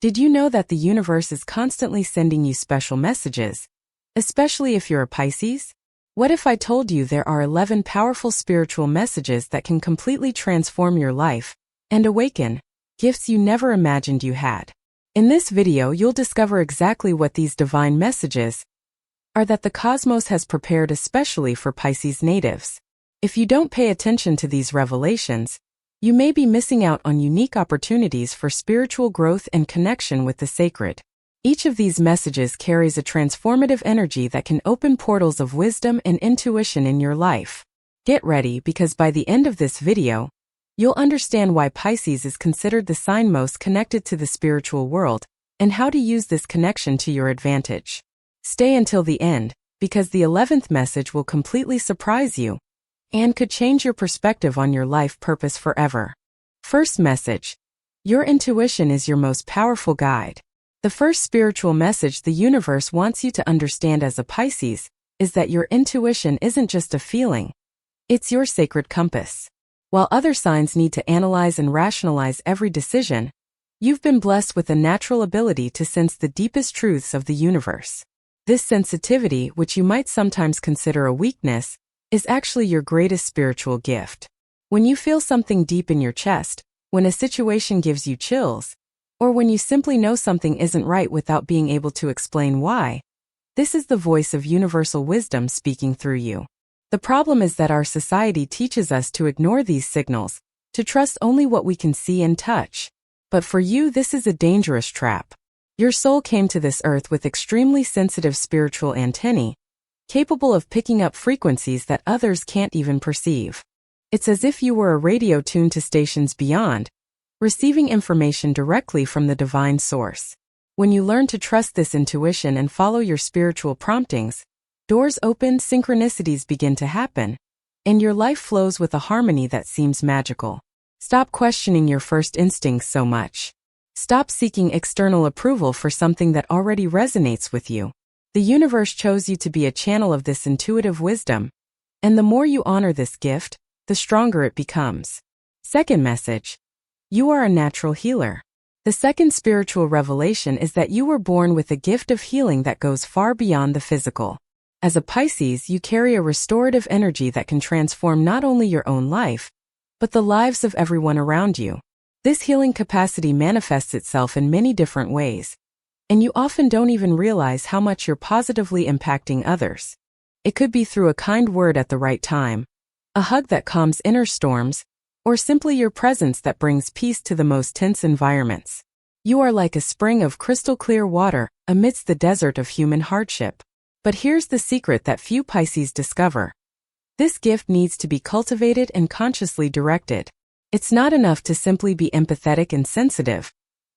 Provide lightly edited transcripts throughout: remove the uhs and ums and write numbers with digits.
Did you know that the universe is constantly sending you special messages, especially if you're a Pisces? What if I told you there are 11 powerful spiritual messages that can completely transform your life and awaken gifts you never imagined you had? In this video, you'll discover exactly what these divine messages are that the cosmos has prepared especially for Pisces natives. If you don't pay attention to these revelations, you may be missing out on unique opportunities for spiritual growth and connection with the sacred. Each of these messages carries a transformative energy that can open portals of wisdom and intuition in your life. Get ready, because by the end of this video, you'll understand why Pisces is considered the sign most connected to the spiritual world and how to use this connection to your advantage. Stay until the end, because the 11th message will completely surprise you and could change your perspective on your life purpose forever. First message: your intuition is your most powerful guide. The first spiritual message the universe wants you to understand as a Pisces is that your intuition isn't just a feeling, it's your sacred compass. While other signs need to analyze and rationalize every decision, you've been blessed with a natural ability to sense the deepest truths of the universe. This sensitivity, which you might sometimes consider a weakness, is actually your greatest spiritual gift. When you feel something deep in your chest, when a situation gives you chills, or when you simply know something isn't right without being able to explain why, this is the voice of universal wisdom speaking through you. The problem is that our society teaches us to ignore these signals, to trust only what we can see and touch. But for you, this is a dangerous trap. Your soul came to this earth with extremely sensitive spiritual antennae, capable of picking up frequencies that others can't even perceive. It's as if you were a radio tuned to stations beyond, receiving information directly from the divine source. When you learn to trust this intuition and follow your spiritual promptings, doors open, synchronicities begin to happen, and your life flows with a harmony that seems magical. Stop questioning your first instincts so much. Stop seeking external approval for something that already resonates with you. The universe chose you to be a channel of this intuitive wisdom, and the more you honor this gift, the stronger it becomes. Second message: you are a natural healer. The second spiritual revelation is that you were born with a gift of healing that goes far beyond the physical. As a Pisces, you carry a restorative energy that can transform not only your own life, but the lives of everyone around you. This healing capacity manifests itself in many different ways, and you often don't even realize how much you're positively impacting others. It could be through a kind word at the right time, a hug that calms inner storms, or simply your presence that brings peace to the most tense environments. You are like a spring of crystal clear water amidst the desert of human hardship. But here's the secret that few Pisces discover. This gift needs to be cultivated and consciously directed. It's not enough to simply be empathetic and sensitive.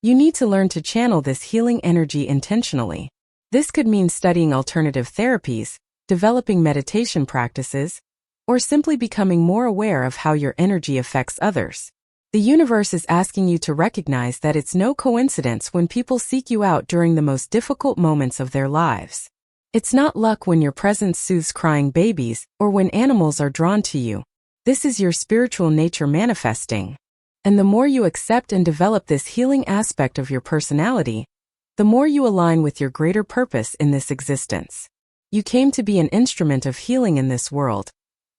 You need to learn to channel this healing energy intentionally. This could mean studying alternative therapies, developing meditation practices, or simply becoming more aware of how your energy affects others. The universe is asking you to recognize that it's no coincidence when people seek you out during the most difficult moments of their lives. It's not luck when your presence soothes crying babies or when animals are drawn to you. This is your spiritual nature manifesting. And the more you accept and develop this healing aspect of your personality, the more you align with your greater purpose in this existence. You came to be an instrument of healing in this world,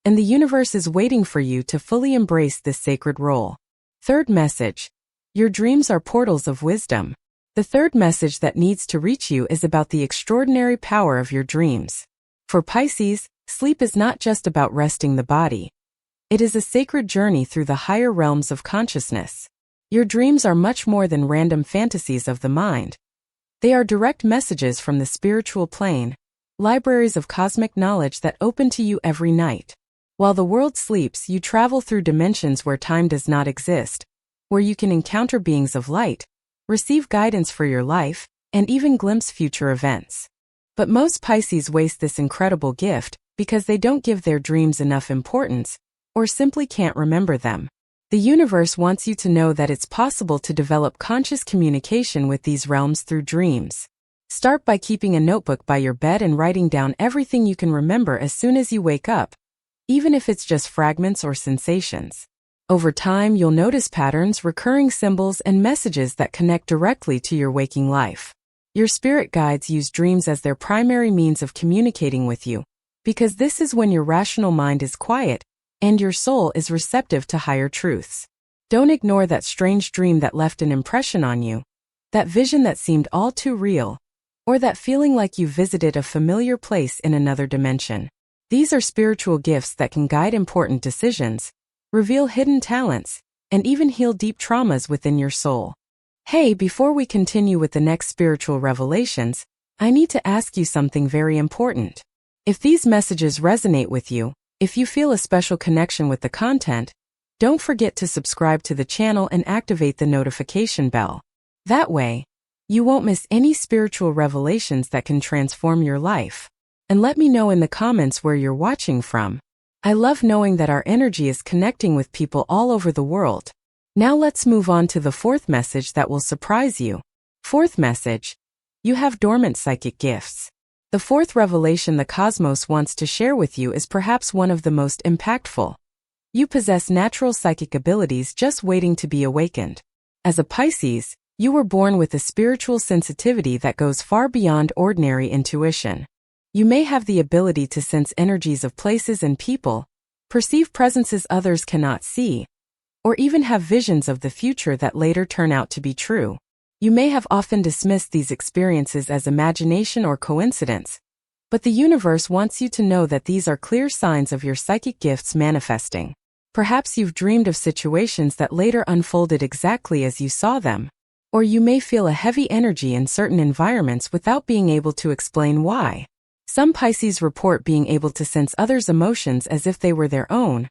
and the universe is waiting for you to fully embrace this sacred role. Third message: your dreams are portals of wisdom. The third message that needs to reach you is about the extraordinary power of your dreams. For Pisces, sleep is not just about resting the body. It is a sacred journey through the higher realms of consciousness. Your dreams are much more than random fantasies of the mind. They are direct messages from the spiritual plane, libraries of cosmic knowledge that open to you every night. While the world sleeps, you travel through dimensions where time does not exist, where you can encounter beings of light, receive guidance for your life, and even glimpse future events. But most Pisces waste this incredible gift because they don't give their dreams enough importance, or simply can't remember them. The universe wants you to know that it's possible to develop conscious communication with these realms through dreams. Start by keeping a notebook by your bed and writing down everything you can remember as soon as you wake up, even if it's just fragments or sensations. Over time, you'll notice patterns, recurring symbols, and messages that connect directly to your waking life. Your spirit guides use dreams as their primary means of communicating with you, because this is when your rational mind is quiet and your soul is receptive to higher truths. Don't ignore that strange dream that left an impression on you, that vision that seemed all too real, or that feeling like you visited a familiar place in another dimension. These are spiritual gifts that can guide important decisions, reveal hidden talents, and even heal deep traumas within your soul. Hey, before we continue with the next spiritual revelations, I need to ask you something very important. If these messages resonate with you, if you feel a special connection with the content, don't forget to subscribe to the channel and activate the notification bell. That way, you won't miss any spiritual revelations that can transform your life. And let me know in the comments where you're watching from. I love knowing that our energy is connecting with people all over the world. Now let's move on to the fourth message that will surprise you. Fourth message: you have dormant psychic gifts. The fourth revelation the cosmos wants to share with you is perhaps one of the most impactful. You possess natural psychic abilities just waiting to be awakened. As a Pisces, you were born with a spiritual sensitivity that goes far beyond ordinary intuition. You may have the ability to sense energies of places and people, perceive presences others cannot see, or even have visions of the future that later turn out to be true. You may have often dismissed these experiences as imagination or coincidence, but the universe wants you to know that these are clear signs of your psychic gifts manifesting. Perhaps you've dreamed of situations that later unfolded exactly as you saw them, or you may feel a heavy energy in certain environments without being able to explain why. Some Pisces report being able to sense others' emotions as if they were their own,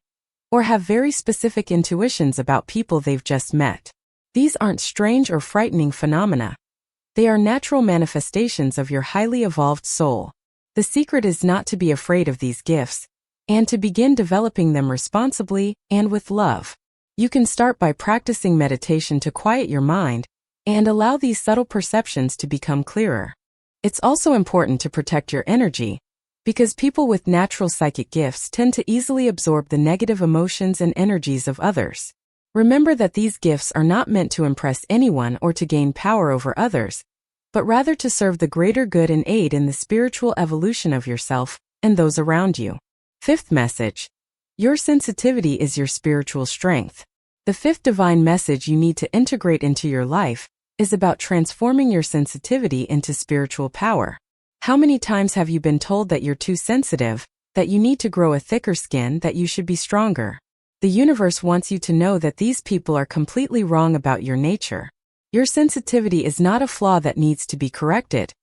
or have very specific intuitions about people they've just met. These aren't strange or frightening phenomena. They are natural manifestations of your highly evolved soul. The secret is not to be afraid of these gifts, and to begin developing them responsibly and with love. You can start by practicing meditation to quiet your mind and allow these subtle perceptions to become clearer. It's also important to protect your energy, because people with natural psychic gifts tend to easily absorb the negative emotions and energies of others. Remember that these gifts are not meant to impress anyone or to gain power over others, but rather to serve the greater good and aid in the spiritual evolution of yourself and those around you. Fifth message: your sensitivity is your spiritual strength. The fifth divine message you need to integrate into your life is about transforming your sensitivity into spiritual power. How many times have you been told that you're too sensitive, that you need to grow a thicker skin, that you should be stronger? The universe wants you to know that these people are completely wrong about your nature. Your sensitivity is not a flaw that needs to be corrected.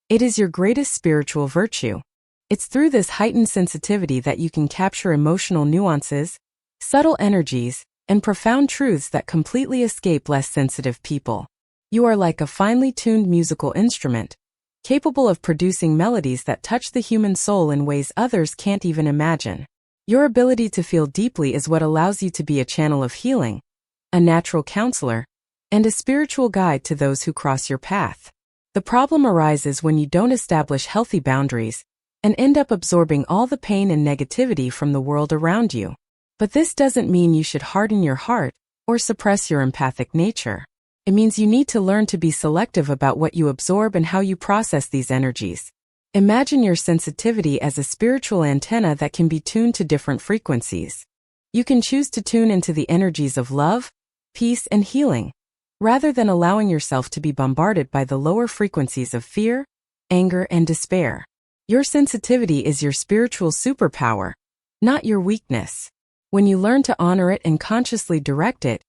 It is your greatest spiritual virtue. It's through this heightened sensitivity that you can capture emotional nuances, subtle energies, and profound truths that completely escape less sensitive people. You are like a finely tuned musical instrument, capable of producing melodies that touch the human soul in ways others can't even imagine. Your ability to feel deeply is what allows you to be a channel of healing, a natural counselor, and a spiritual guide to those who cross your path. The problem arises when you don't establish healthy boundaries and end up absorbing all the pain and negativity from the world around you. But this doesn't mean you should harden your heart or suppress your empathic nature. It means you need to learn to be selective about what you absorb and how you process these energies. Imagine your sensitivity as a spiritual antenna that can be tuned to different frequencies. You can choose to tune into the energies of love, peace, and healing, rather than allowing yourself to be bombarded by the lower frequencies of fear, anger, and despair. Your sensitivity is your spiritual superpower, not your weakness. When you learn to honor it and consciously direct it,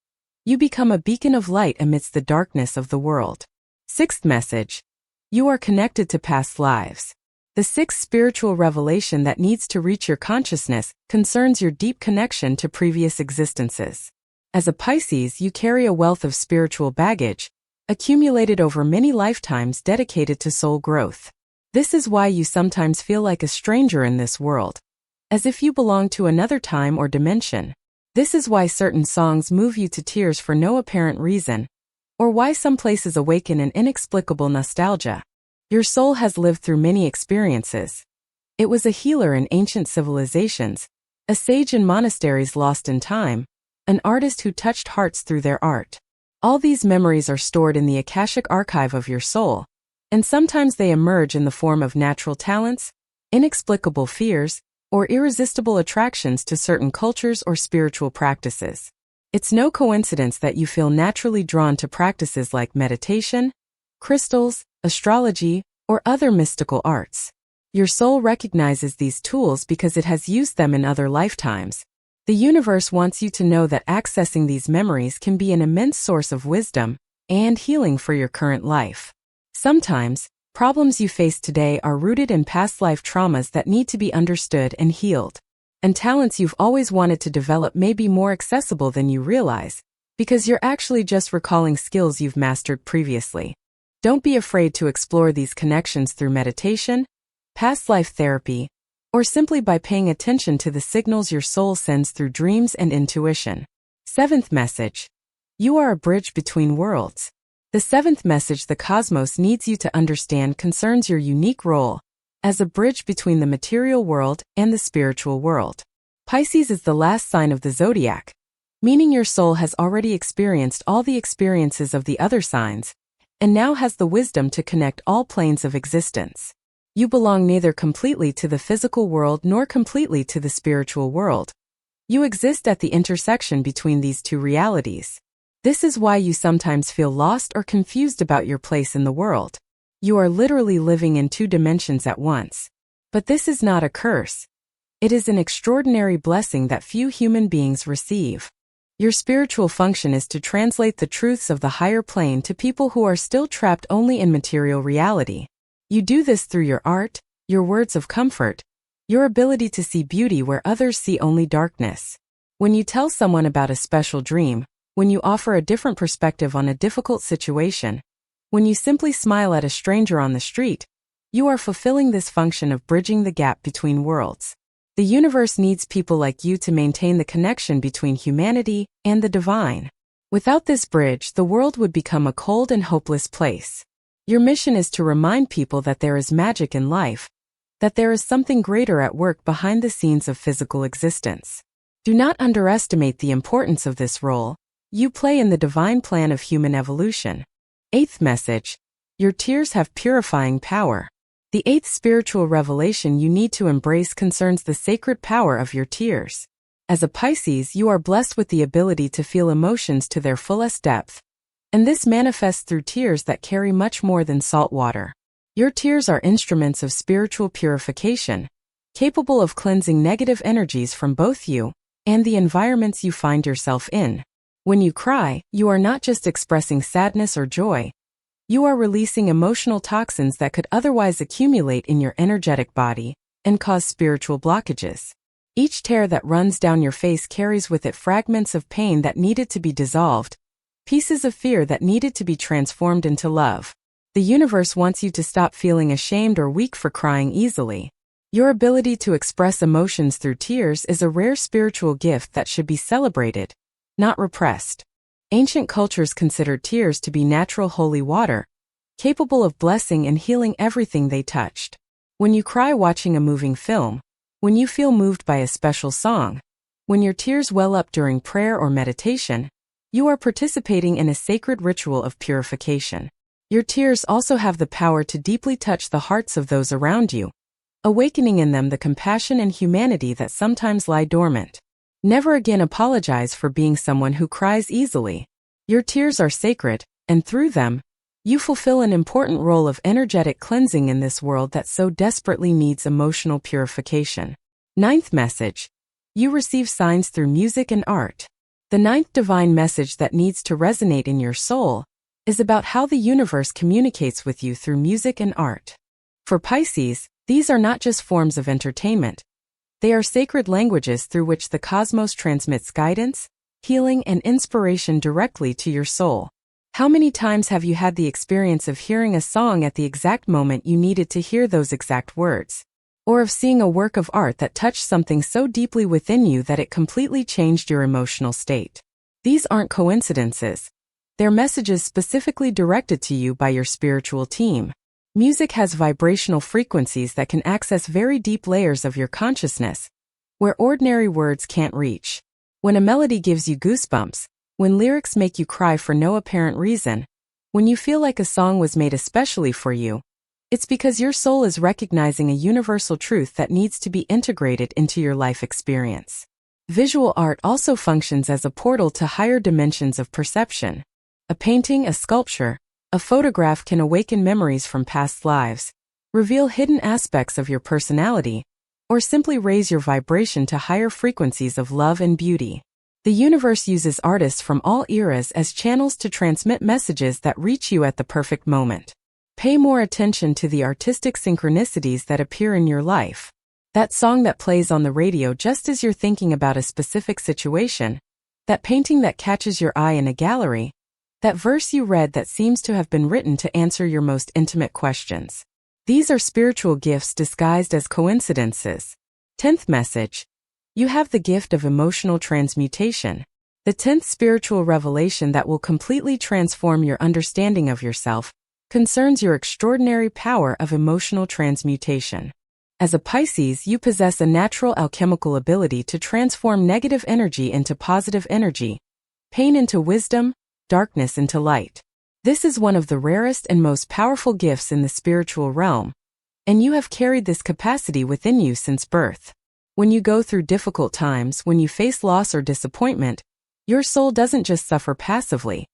you become a beacon of light amidst the darkness of the world. Sixth message: you are connected to past lives. The sixth spiritual revelation that needs to reach your consciousness concerns your deep connection to previous existences. As a Pisces, you carry a wealth of spiritual baggage, accumulated over many lifetimes dedicated to soul growth. This is why you sometimes feel like a stranger in this world, as if you belong to another time or dimension. This is why certain songs move you to tears for no apparent reason, or why some places awaken an inexplicable nostalgia. Your soul has lived through many experiences. It was a healer in ancient civilizations, a sage in monasteries lost in time, an artist who touched hearts through their art. All these memories are stored in the Akashic archive of your soul, and sometimes they emerge in the form of natural talents, inexplicable fears, or irresistible attractions to certain cultures or spiritual practices. It's no coincidence that you feel naturally drawn to practices like meditation, crystals, astrology, or other mystical arts. Your soul recognizes these tools because it has used them in other lifetimes. The universe wants you to know that accessing these memories can be an immense source of wisdom and healing for your current life. Sometimes, problems you face today are rooted in past life traumas that need to be understood and healed. And talents you've always wanted to develop may be more accessible than you realize, because you're actually just recalling skills you've mastered previously. Don't be afraid to explore these connections through meditation, past life therapy, or simply by paying attention to the signals your soul sends through dreams and intuition. Seventh message. You are a bridge between worlds. The seventh message the cosmos needs you to understand concerns your unique role as a bridge between the material world and the spiritual world. Pisces is the last sign of the zodiac, meaning your soul has already experienced all the experiences of the other signs, and now has the wisdom to connect all planes of existence. You belong neither completely to the physical world nor completely to the spiritual world. You exist at the intersection between these two realities. This is why you sometimes feel lost or confused about your place in the world. You are literally living in two dimensions at once. But this is not a curse. It is an extraordinary blessing that few human beings receive. Your spiritual function is to translate the truths of the higher plane to people who are still trapped only in material reality. You do this through your art, your words of comfort, your ability to see beauty where others see only darkness. When you tell someone about a special dream, when you offer a different perspective on a difficult situation, when you simply smile at a stranger on the street, you are fulfilling this function of bridging the gap between worlds. The universe needs people like you to maintain the connection between humanity and the divine. Without this bridge, the world would become a cold and hopeless place. Your mission is to remind people that there is magic in life, that there is something greater at work behind the scenes of physical existence. Do not underestimate the importance of this role you play in the divine plan of human evolution. Eighth message. Your tears have purifying power. The eighth spiritual revelation you need to embrace concerns the sacred power of your tears. As a Pisces, you are blessed with the ability to feel emotions to their fullest depth, and this manifests through tears that carry much more than salt water. Your tears are instruments of spiritual purification, capable of cleansing negative energies from both you and the environments you find yourself in. When you cry, you are not just expressing sadness or joy. You are releasing emotional toxins that could otherwise accumulate in your energetic body and cause spiritual blockages. Each tear that runs down your face carries with it fragments of pain that needed to be dissolved, pieces of fear that needed to be transformed into love. The universe wants you to stop feeling ashamed or weak for crying easily. Your ability to express emotions through tears is a rare spiritual gift that should be celebrated, not repressed. Ancient cultures considered tears to be natural holy water, capable of blessing and healing everything they touched. When you cry watching a moving film, when you feel moved by a special song, when your tears well up during prayer or meditation, you are participating in a sacred ritual of purification. Your tears also have the power to deeply touch the hearts of those around you, awakening in them the compassion and humanity that sometimes lie dormant. Never again apologize for being someone who cries easily. Your tears are sacred, and through them, you fulfill an important role of energetic cleansing in this world that so desperately needs emotional purification. Ninth message. You receive signs through music and art. The ninth divine message that needs to resonate in your soul is about how the universe communicates with you through music and art. For Pisces, these are not just forms of entertainment. They are sacred languages through which the cosmos transmits guidance, healing, and inspiration directly to your soul. How many times have you had the experience of hearing a song at the exact moment you needed to hear those exact words? Or of seeing a work of art that touched something so deeply within you that it completely changed your emotional state? These aren't coincidences. They're messages specifically directed to you by your spiritual team. Music has vibrational frequencies that can access very deep layers of your consciousness, where ordinary words can't reach. When a melody gives you goosebumps, when lyrics make you cry for no apparent reason, when you feel like a song was made especially for you, it's because your soul is recognizing a universal truth that needs to be integrated into your life experience. Visual art also functions as a portal to higher dimensions of perception. A painting, a sculpture, a photograph can awaken memories from past lives, reveal hidden aspects of your personality, or simply raise your vibration to higher frequencies of love and beauty. The universe uses artists from all eras as channels to transmit messages that reach you at the perfect moment. Pay more attention to the artistic synchronicities that appear in your life. That song that plays on the radio just as you're thinking about a specific situation, that painting that catches your eye in a gallery, that verse you read that seems to have been written to answer your most intimate questions. These are spiritual gifts disguised as coincidences. 10th message. You have the gift of emotional transmutation. The 10th spiritual revelation that will completely transform your understanding of yourself concerns your extraordinary power of emotional transmutation. As a Pisces, you possess a natural alchemical ability to transform negative energy into positive energy, pain into wisdom, darkness into light. This is one of the rarest and most powerful gifts in the spiritual realm, and you have carried this capacity within you since birth. When you go through difficult times, when you face loss or disappointment, your soul doesn't just suffer passively.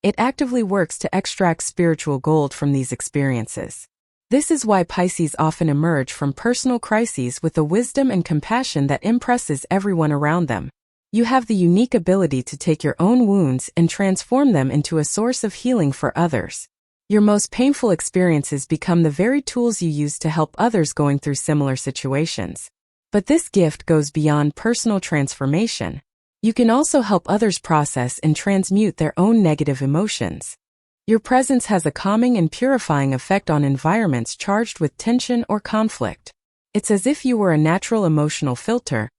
It actively works to extract spiritual gold from these experiences. This is why Pisces often emerge from personal crises with a wisdom and compassion that impresses everyone around them. You have the unique ability to take your own wounds and transform them into a source of healing for others. Your most painful experiences become the very tools you use to help others going through similar situations. But this gift goes beyond personal transformation. You can also help others process and transmute their own negative emotions. Your presence has a calming and purifying effect on environments charged with tension or conflict. It's as if you were a natural emotional filter,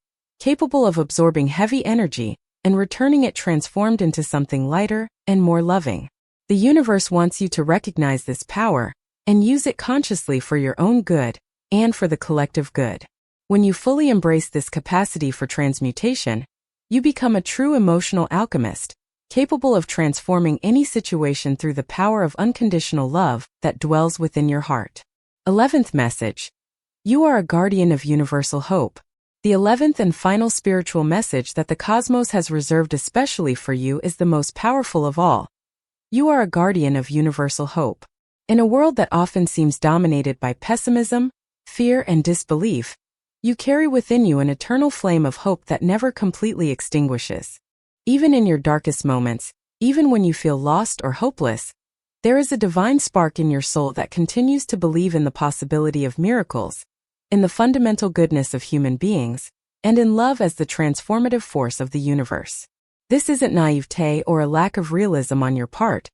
capable of absorbing heavy energy and returning it transformed into something lighter and more loving. The universe wants you to recognize this power and use it consciously for your own good and for the collective good. When you fully embrace this capacity for transmutation, you become a true emotional alchemist, capable of transforming any situation through the power of unconditional love that dwells within your heart. 11th message. You are a guardian of universal hope. The 11th and final spiritual message that the cosmos has reserved especially for you is the most powerful of all. You are a guardian of universal hope. In a world that often seems dominated by pessimism, fear, and disbelief, you carry within you an eternal flame of hope that never completely extinguishes. Even in your darkest moments, even when you feel lost or hopeless, there is a divine spark in your soul that continues to believe in the possibility of miracles, in the fundamental goodness of human beings, and in love as the transformative force of the universe. This isn't naivete or a lack of realism on your part.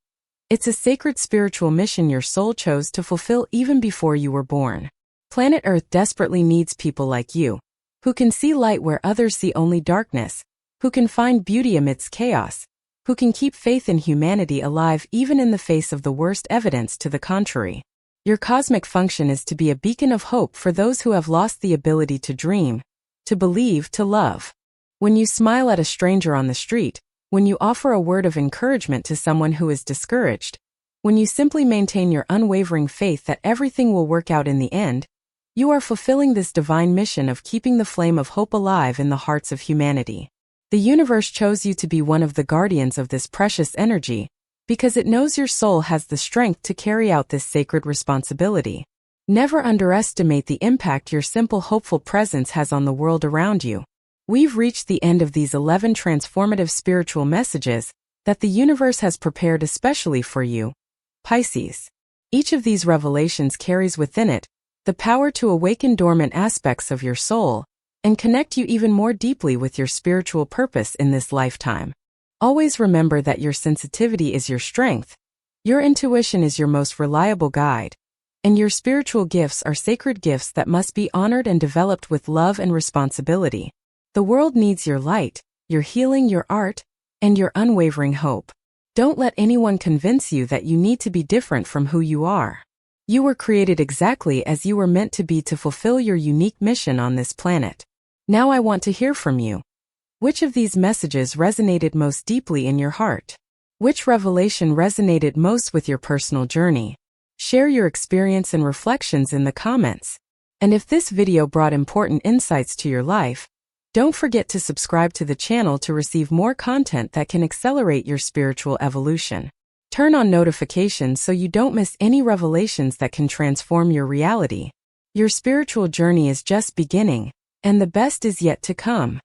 It's a sacred spiritual mission your soul chose to fulfill even before you were born. Planet Earth desperately needs people like you, who can see light where others see only darkness, who can find beauty amidst chaos, who can keep faith in humanity alive even in the face of the worst evidence to the contrary. Your cosmic function is to be a beacon of hope for those who have lost the ability to dream, to believe, to love. When you smile at a stranger on the street, when you offer a word of encouragement to someone who is discouraged, when you simply maintain your unwavering faith that everything will work out in the end, you are fulfilling this divine mission of keeping the flame of hope alive in the hearts of humanity. The universe chose you to be one of the guardians of this precious energy because it knows your soul has the strength to carry out this sacred responsibility. Never underestimate the impact your simple, hopeful presence has on the world around you. We've reached the end of these 11 transformative spiritual messages that the universe has prepared especially for you, Pisces. Each of these revelations carries within it the power to awaken dormant aspects of your soul and connect you even more deeply with your spiritual purpose in this lifetime. Always remember that your sensitivity is your strength, your intuition is your most reliable guide, and your spiritual gifts are sacred gifts that must be honored and developed with love and responsibility. The world needs your light, your healing, your art, and your unwavering hope. Don't let anyone convince you that you need to be different from who you are. You were created exactly as you were meant to be to fulfill your unique mission on this planet. Now I want to hear from you. Which of these messages resonated most deeply in your heart? Which revelation resonated most with your personal journey? Share your experience and reflections in the comments. And if this video brought important insights to your life, don't forget to subscribe to the channel to receive more content that can accelerate your spiritual evolution. Turn on notifications so you don't miss any revelations that can transform your reality. Your spiritual journey is just beginning, and the best is yet to come.